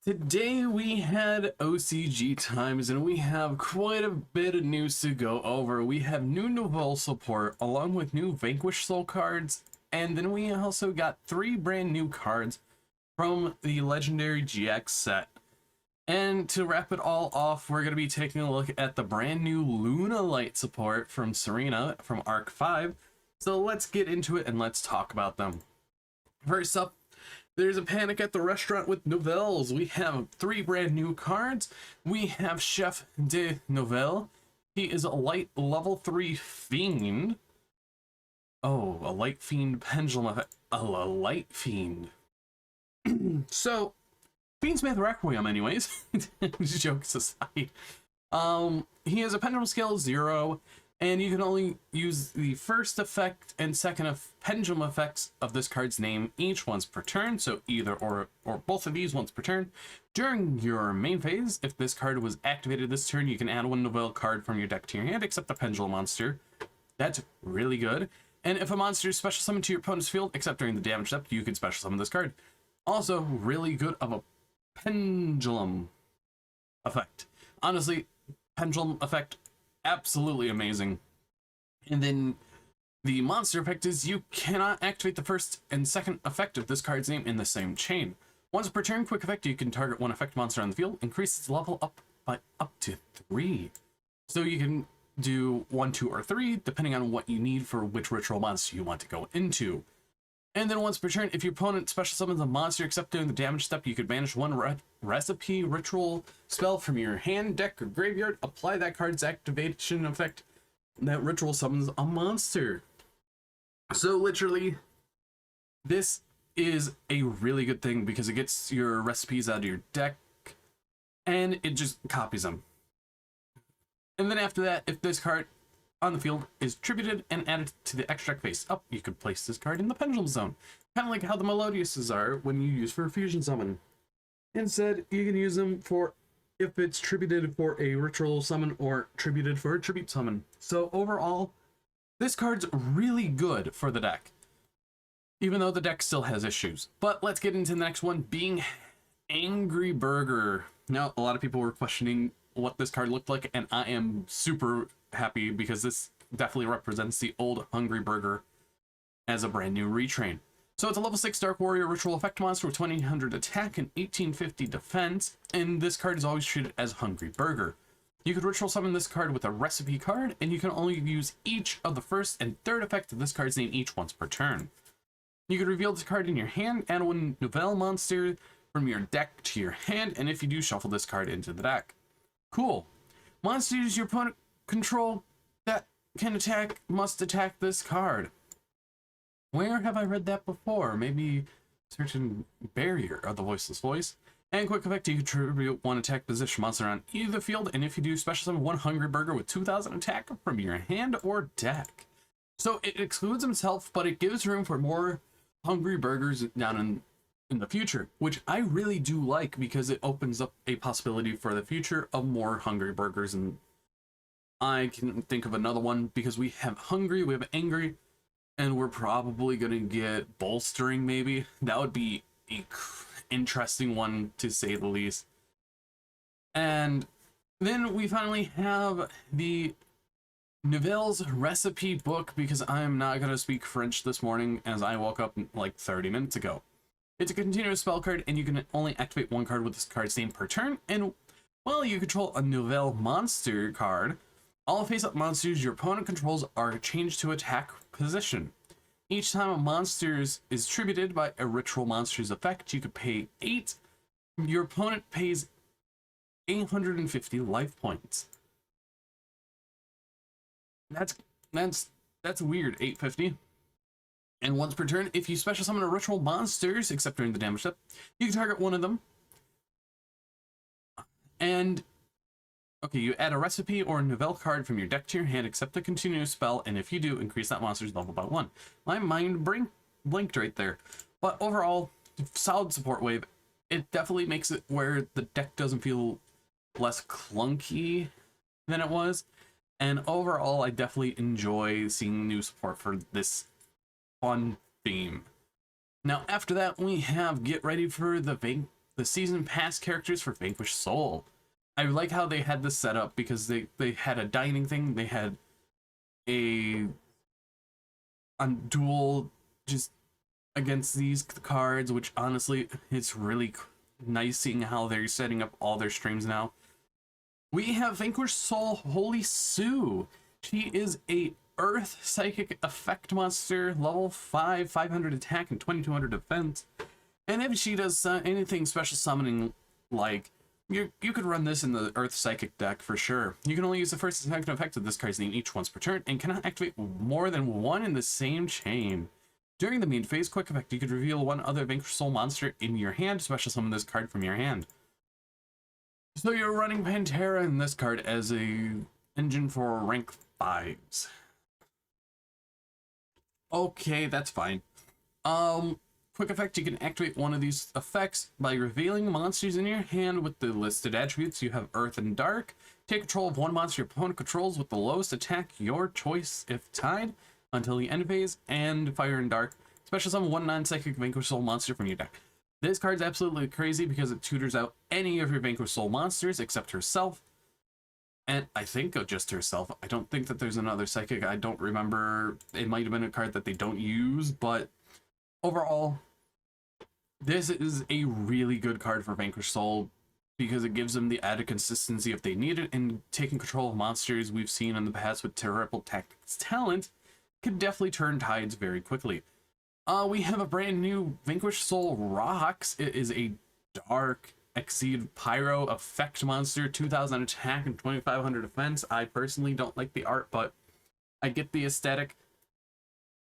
Today we had OCG times and we have quite a bit of news to go over. We have new Nouvelle support along with new Vanquish soul cards, and then we also got 3 brand new cards from the legendary GX set. And to wrap it all off, we're going to be taking a look at the brand new Lunalight support from Serena from Arc 5. So let's get into it and let's talk about them. First up, there's a panic at the restaurant with Nouvelles. We have 3 brand new cards. We have Chef de Nouvelle. He is a light level 3 fiend. Oh, a light fiend pendulum effect. Oh, a light fiend. So, Fiendsmith Requiem anyways. Jokes aside. He has a pendulum scale 0. And you can only use the first effect and second of pendulum effects of this card's name each once per turn, so either or both of these once per turn. During your main phase, if this card was activated this turn, you can add 1 Nouvelle card from your deck to your hand, except the pendulum monster. That's really good. And if a monster is special summoned to your opponent's field, except during the damage step, you can special summon this card. Also, really good of a pendulum effect. Honestly, pendulum effect, absolutely amazing. And then the monster effect is you cannot activate the first and second effect of this card's name in the same chain. Once per turn, quick effect, you can target 1 effect monster on the field, increase its level up by up to 3. So you can do 1, 2, or 3, depending on what you need for which ritual monster you want to go into. And then once per turn, if your opponent special summons a monster except during the damage step, you could banish 1 recipe ritual spell from your hand, deck, or graveyard, apply that card's activation effect, and that ritual summons a monster. So literally, this is a really good thing because it gets your recipes out of your deck, and it just copies them. And then after that, if this card on the field is tributed and added to the extra deck face up, you could place this card in the pendulum zone. Kind of like how the Melodiouses are when you use for a fusion summon. Instead, you can use them for if it's tributed for a ritual summon or tributed for a tribute summon. So overall, this card's really good for the deck, even though the deck still has issues. But let's get into the next one, being Angry Burger. Now, a lot of people were questioning what this card looked like, and I am super happy because this definitely represents the old Hungry Burger as a brand new retrain. So it's a level 6 Dark Warrior ritual effect monster with 2800 attack and 1850 defense, and this card is always treated as Hungry Burger. You could ritual summon this card with a recipe card, and you can only use each of the first and third effect of this card's name each once per turn. You could reveal this card in your hand, add 1 Nouvelle monster from your deck to your hand, and if you do, shuffle this card into the deck. Cool. Monsters your opponent control that can attack must attack this card. Where have I read that before? Maybe certain barrier of the Voiceless Voice. And quick effect, you contribute 1 attack position monster on either field, and if you do, special summon 1 Hungry Burger with 2000 attack from your hand or deck. So it excludes himself, but it gives room for more Hungry Burgers down in the future, which I really do like because it opens up a possibility for the future of more Hungry Burgers. And I can think of another one because we have Hungry, we have Angry, and we're probably gonna get Bolstering maybe. That would be an interesting one to say the least. And then we finally have the Nouvelle's recipe book because I'm not gonna speak French this morning as I woke up like 30 minutes ago. It's a continuous spell card, and you can only activate 1 card with this card's name per turn, and while you control a Nouvelle monster card, all face-up monsters your opponent controls are changed to attack position. Each time a monster is tributed by a ritual monster's effect, you could pay 8. Your opponent pays 850 life points. That's weird, 850. And once per turn, if you special summon a ritual monsters, except during the damage step, you can target 1 of them. And okay, you add a recipe or a Nouvelle card from your deck to your hand, except the continuous spell, and if you do, increase that monster's level by 1. My mind blinked right there. But overall, solid support wave. It definitely makes it where the deck doesn't feel less clunky than it was. And overall, I definitely enjoy seeing new support for this fun theme. Now, after that, we have Get Ready for the the season pass characters for Vanquish Soul. I like how they had this set up because they had a dining thing, they had a duel just against these cards, which honestly, it's really nice seeing how they're setting up all their streams now. We have Vanquish Soul Holy Sue. She is a Earth Psychic Effect monster, level 5, 500 attack, and 2200 defense. And if she does anything special summoning, like, you could run this in the Earth Psychic deck for sure. You can only use the first attack and effect of this card's name each once per turn, and cannot activate more than one in the same chain. During the main phase, quick effect, you could reveal one other Vanquish Soul monster in your hand, special summon this card from your hand. So you're running Pantera in this card as a engine for rank 5s. Okay, that's fine. Quick effect, you can activate one of these effects by revealing monsters in your hand with the listed attributes. You have Earth and Dark. Take control of one monster your opponent controls with the lowest attack, your choice if tied, until the end phase, and Fire and Dark. Special summon one non-psychic Vanquish Soul monster from your deck. This card's absolutely crazy because it tutors out any of your Vanquish Soul monsters except herself. And I think just herself. I don't think that there's another psychic. I don't remember. It might have been a card that they don't use, but overall, this is a really good card for Vanquish Soul because it gives them the added consistency if they need it, and taking control of monsters we've seen in the past with Terrible Tactics talent could definitely turn tides very quickly. We have a brand new Vanquish Soul Rocks. It is a dark Exceed Pyro effect monster, 2000 attack and 2500 defense. I personally don't like the art, but I get the aesthetic.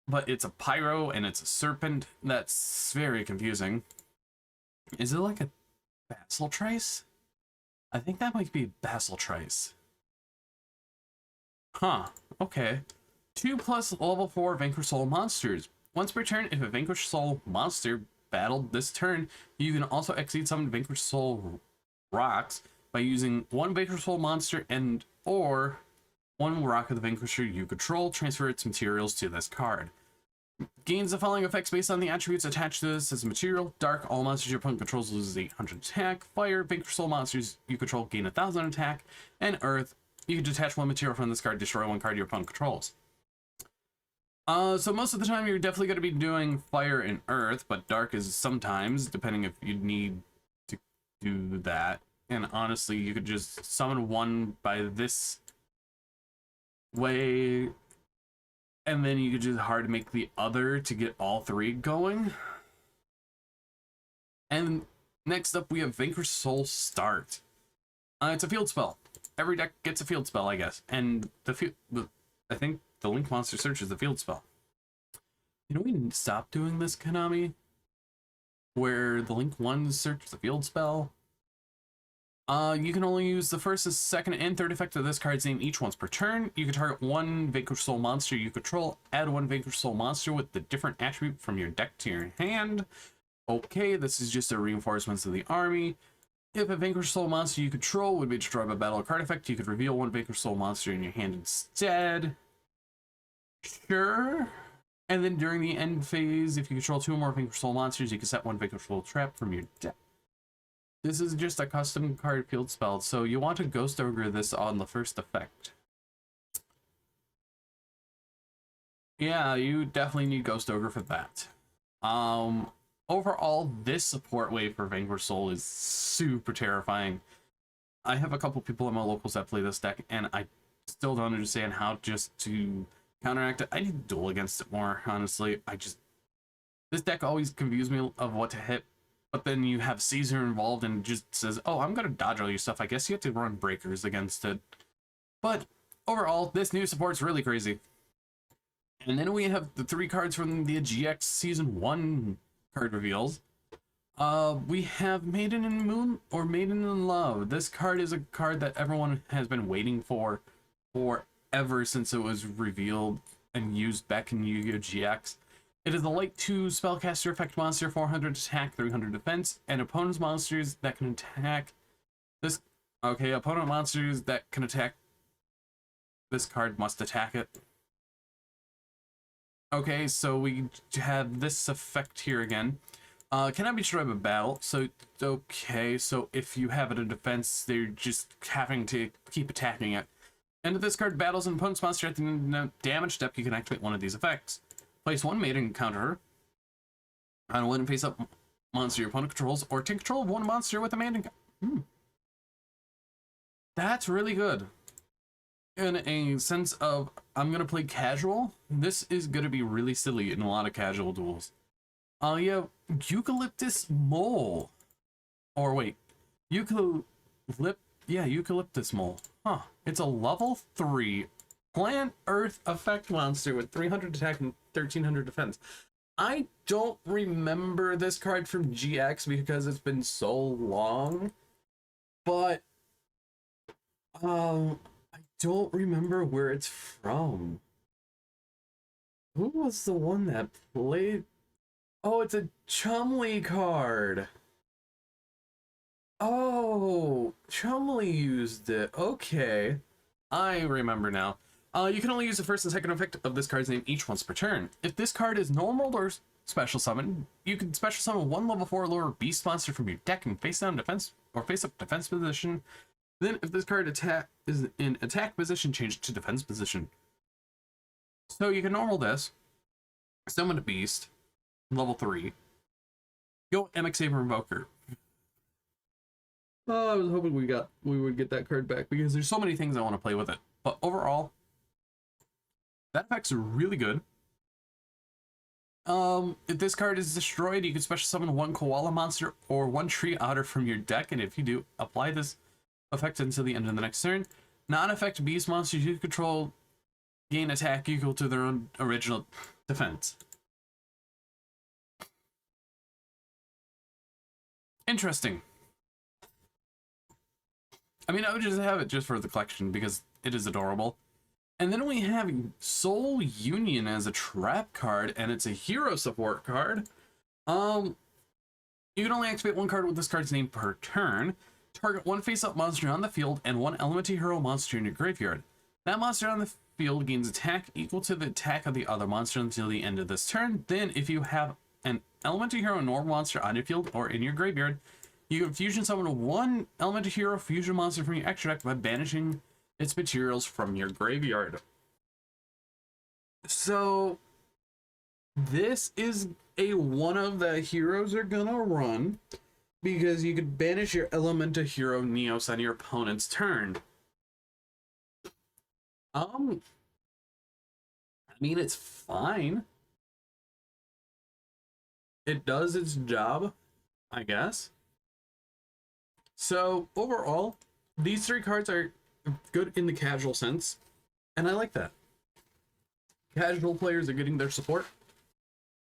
But it's a pyro and it's a serpent. That's very confusing. Is it like a Basiltrice? I think that might be Basiltrice. Huh, okay. 2+ level 4 Vanquish Soul monsters. Once per turn, if a Vanquish Soul monster battled this turn, you can also exceed summon Vanquish Soul Rocks by using one Vanquish Soul monster and or one rock of the Vanquisher you control. Transfer its materials to this card. Gains the following effects based on the attributes attached to this as material. Dark, all monsters your opponent controls loses 800 attack. Fire, Vanquish Soul monsters you control gain 1000 attack. And Earth, you can detach one material from this card, destroy one card your opponent controls. So most of the time you're definitely going to be doing Fire and Earth, but Dark is sometimes, depending if you need to do that. And honestly, you could just summon one by this way, and then you could just hard make the other to get all three going. And next up we have Vanquish Soul Start. It's a field spell. Every deck gets a field spell, I guess. And I think the Link Monster Search is the field spell. You know, we stop doing this, Konami, where the Link 1 Search is a field spell. You can only use the first, second, and third effect of this card's name each once per turn. You can target one Vanquish Soul monster you control, add one Vanquish Soul monster with the different attribute from your deck to your hand. Okay, this is just a reinforcement of the army. If a Vanquish Soul monster you control would be destroyed by battle or card effect, you could reveal one Vanquish Soul monster in your hand instead. Sure. And then during the end phase, if you control two or more Vanquish Soul monsters, you can set one Vanquish Soul trap from your deck. This is just a custom card field spell, so you want to Ghost Ogre this on the first effect. Yeah, you definitely need Ghost Ogre for that. Overall, this support wave for Vanquish Soul is super terrifying. I have a couple people in my locals that play this deck, and I still don't understand how just to counteract it. I need to duel against it more, honestly. This deck always confused me of what to hit, but then you have Caesar involved and it just says, oh, I'm gonna dodge all your stuff. I guess you have to run breakers against it. But overall, this new support's really crazy. And then we have the 3 cards from the GX Season 1 card reveals. We have Maiden in Moon or Maiden in Love. This card is a card that everyone has been waiting for ever since it was revealed and used back in Yu-Gi-Oh! GX. It is a Light 2 spellcaster effect monster, 400 attack, 300 defense, and opponent's monsters that can attack this. Okay, opponent monsters that can attack this card must attack it. Okay, so we have this effect here again. Cannot be destroyed by battle. So, okay. So if you have it in defense, they're just having to keep attacking it. End of this card, battles an opponent's monster at the damage step. You can activate one of these effects. Place one maiden counter on one face-up monster your opponent controls, or take control of one monster with a maiden. That's really good. In a sense of, I'm gonna play casual. This is gonna be really silly in a lot of casual duels. Yeah, Eucalyptus Mole. Or wait, Eucalyptus Mole. Huh. It's a level 3 plant earth effect monster with 300 attack and 1300 defense. I don't remember this card from GX because it's been so long, but I don't remember where it's from. Who was the one that played? Oh, it's a Chumley card. Oh, Chumley used it. Okay. I remember now. You can only use the first and second effect of this card's name each once per turn. If this card is normal or special summon, you can special summon one level 4 or lower beast monster from your deck in face down defense or face up defense position. Then if this card is in attack position, change it to defense position. So you can normal this, summon a beast, level 3, go Emic Saber Invoker. Oh, I was hoping we would get that card back because there's so many things I want to play with it. But overall, that effect's really good. If this card is destroyed, you can special summon one koala monster or one tree otter from your deck, and if you do, apply this effect until the end of the next turn. Non-effect beast monsters you control gain attack equal to their own original defense. Interesting. I mean, I would just have it just for the collection because it is adorable. And then we have Soul Union as a trap card, and it's a hero support card. You can only activate one card with this card's name per turn. Target one face-up monster on the field and one elemental hero monster in your graveyard. That monster on the field gains attack equal to the attack of the other monster until the end of this turn. Then, if you have an elemental hero normal monster on your field or in your graveyard, you can fusion summon one elemental hero fusion monster from your extra deck by banishing its materials from your graveyard. So this is one of the heroes are gonna run because you could banish your elemental hero Neos on your opponent's turn. I mean, it's fine. It does its job, I guess. So overall, these three cards are good in the casual sense, and I like that. Casual players are getting their support.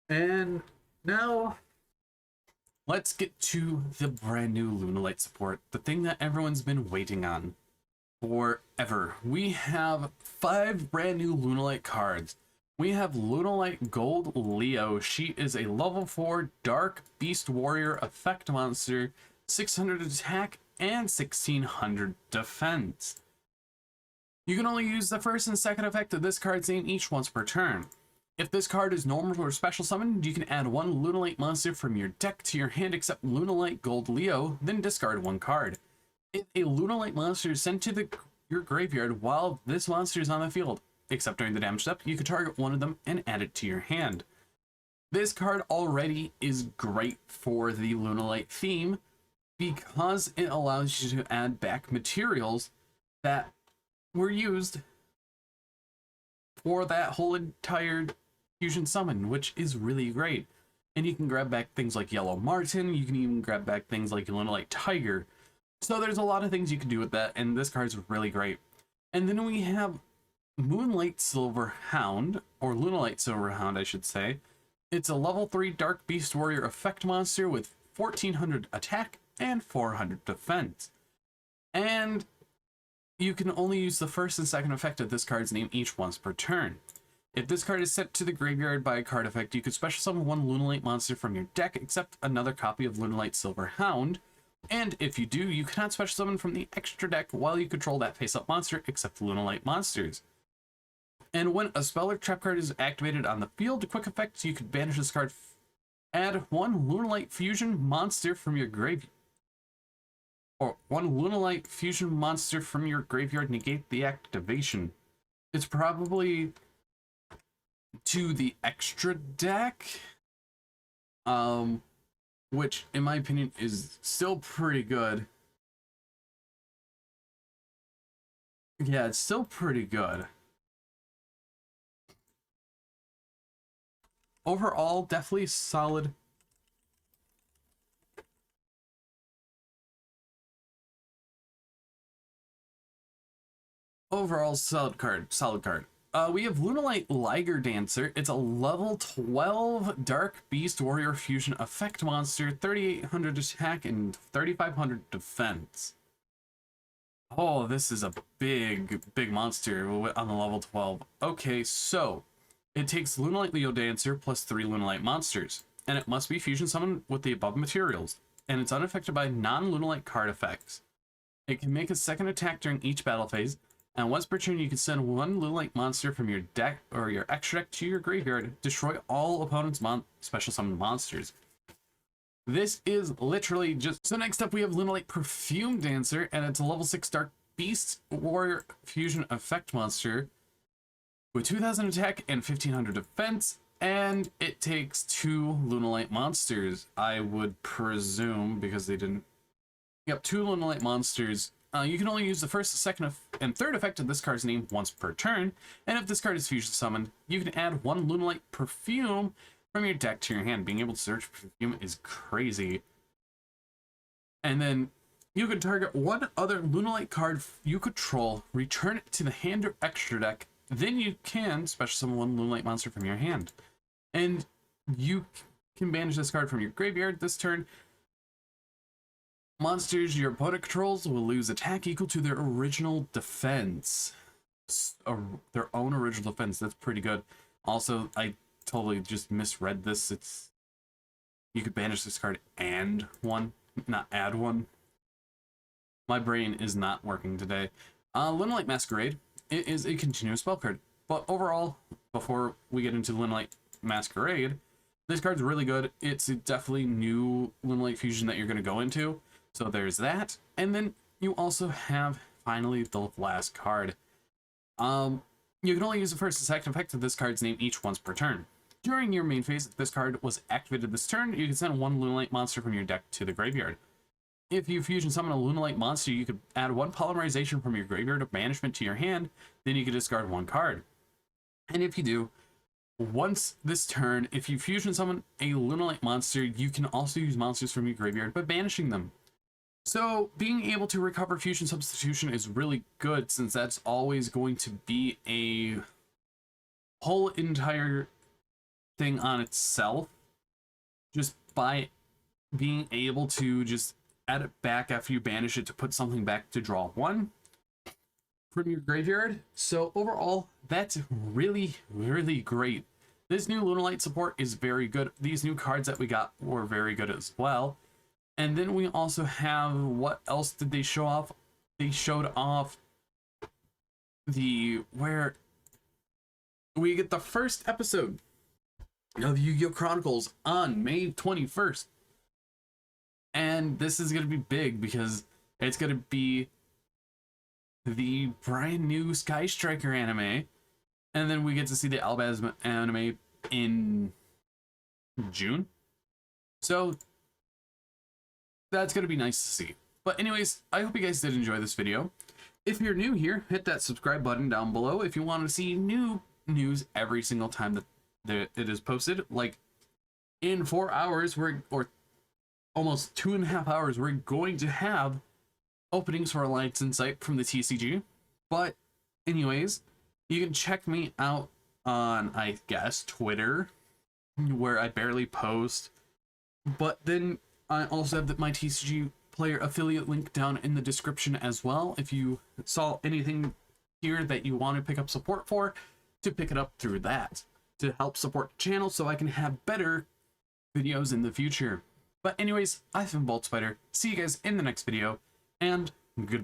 And now let's get to the brand new Lunalight support, the thing that everyone's been waiting on forever. We have 5 brand new Lunalight cards. We have Lunalight Gold Leo. She is a level 4 Dark Beast Warrior effect monster, 600 attack and 1600 defense. You can only use the first and second effect of this card's name each once per turn. If this card is normal or special summoned, you can add one Lunalight monster from your deck to your hand except Lunalight Gold Leo, then discard one card. If a Lunalight monster is sent to your graveyard while this monster is on the field, except during the damage step, you can target one of them and add it to your hand. This card already is great for the Lunalight theme because it allows you to add back materials that were used for that whole entire fusion summon, which is really great. And you can grab back things like Yellow Martin, you can even grab back things like Lunalight Tiger. So there's a lot of things you can do with that, and this card's really great. And then we have Moonlight Silver Hound, or Lunalight Silver Hound, I should say. It's a level 3 Dark Beast Warrior effect monster with 1400 attack and 400 defense. And you can only use the first and second effect of this card's name each once per turn. If this card is sent to the graveyard by a card effect, you can special summon one Lunalight monster from your deck except another copy of Lunalight Silver Hound. And if you do, you cannot special summon from the extra deck while you control that face-up monster except Lunalight monsters. And when a spell or trap card is activated on the field, quick effects, you could banish this card Add one Lunalight fusion monster from your graveyard. Or one Lunalight fusion monster from your graveyard, negate the activation. It's probably to the extra deck. Which in my opinion is still pretty good. Yeah, it's still pretty good. Overall, definitely solid. Overall, solid card. Solid card. We have Lunalight Liger Dancer. It's a level 12 Dark Beast Warrior Fusion effect monster, 3,800 attack and 3,500 defense. Oh, this is a big monster on the level 12. Okay, so it takes Lunalight Leo Dancer plus 3 Lunalight monsters, and it must be fusion summoned with the above materials, and it's unaffected by non-Lunalight card effects. It can make a second attack during each battle phase, and once per turn you can send one Lunalight monster from your deck or your extra deck to your graveyard, destroy all opponents' special summoned monsters. This is literally just... So next up we have Lunalight Perfume Dancer, and it's a level 6 Dark Beast Warrior Fusion Effect Monster with 2,000 attack and 1,500 defense, and it takes 2 Lunalight monsters, I would presume, because they didn't... Yep, 2 Lunalight monsters. You can only use the first, second, and third effect of this card's name once per turn, and if this card is fusion summoned, you can add 1 Lunalight Perfume from your deck to your hand. Being able to search Perfume is crazy. And then you can target one other Lunalight card you control, return it to the hand or extra deck, then you can special summon 1 Lunalight monster from your hand. And you can banish this card from your graveyard this turn. Monsters your opponent controls will lose attack equal to their original defense. Their own original defense. That's pretty good. Also, I totally just misread this. It's... You could banish this card and one, not add one. My brain is not working today. Lunalight Masquerade. It is a continuous spell card. But overall, before we get into Lunalight Masquerade, this card's really good. It's a definitely new Lunalight fusion that you're going to go into. So there's that. And then you also have, finally, the last card. You can only use the first and second effect of this card's name each once per turn. During your main phase, if this card was activated this turn, you can send 1 Lunalight monster from your deck to the graveyard. If you fusion summon a Lunalight monster, you could add 1 polymerization from your graveyard of banishment to your hand, then you could discard 1 card. And if you do, once this turn, if you fusion summon a Lunalight monster, you can also use monsters from your graveyard by banishing them. So being able to recover fusion substitution is really good, since that's always going to be a whole entire thing on itself, just by being able to just add it back after you banish it to put something back to draw 1 from your graveyard. So overall, that's really great. This new Lunalight support is very good. These new cards that we got were very good as well. And then we also have, what else did they show off? They showed off where we get the first episode of Yu-Gi-Oh! Chronicles on May 21st. And this is going to be big because it's going to be the brand new Sky Striker anime. And then we get to see the Albaz anime in June. So that's going to be nice to see. But anyways, I hope you guys did enjoy this video. If you're new here, hit that subscribe button down below if you want to see new news every single time that it is posted. Like in 4 hours, or almost 2.5 hours, we're going to have openings for Alliance Insight from the TCG. But anyways, you can check me out on, I guess, Twitter, where I barely post. But then I also have my TCG player affiliate link down in the description as well. If you saw anything here that you want to pick up support for, to pick it up through that, to help support the channel so I can have better videos in the future. But anyways, I've been BoltSpider. See you guys in the next video, and goodbye.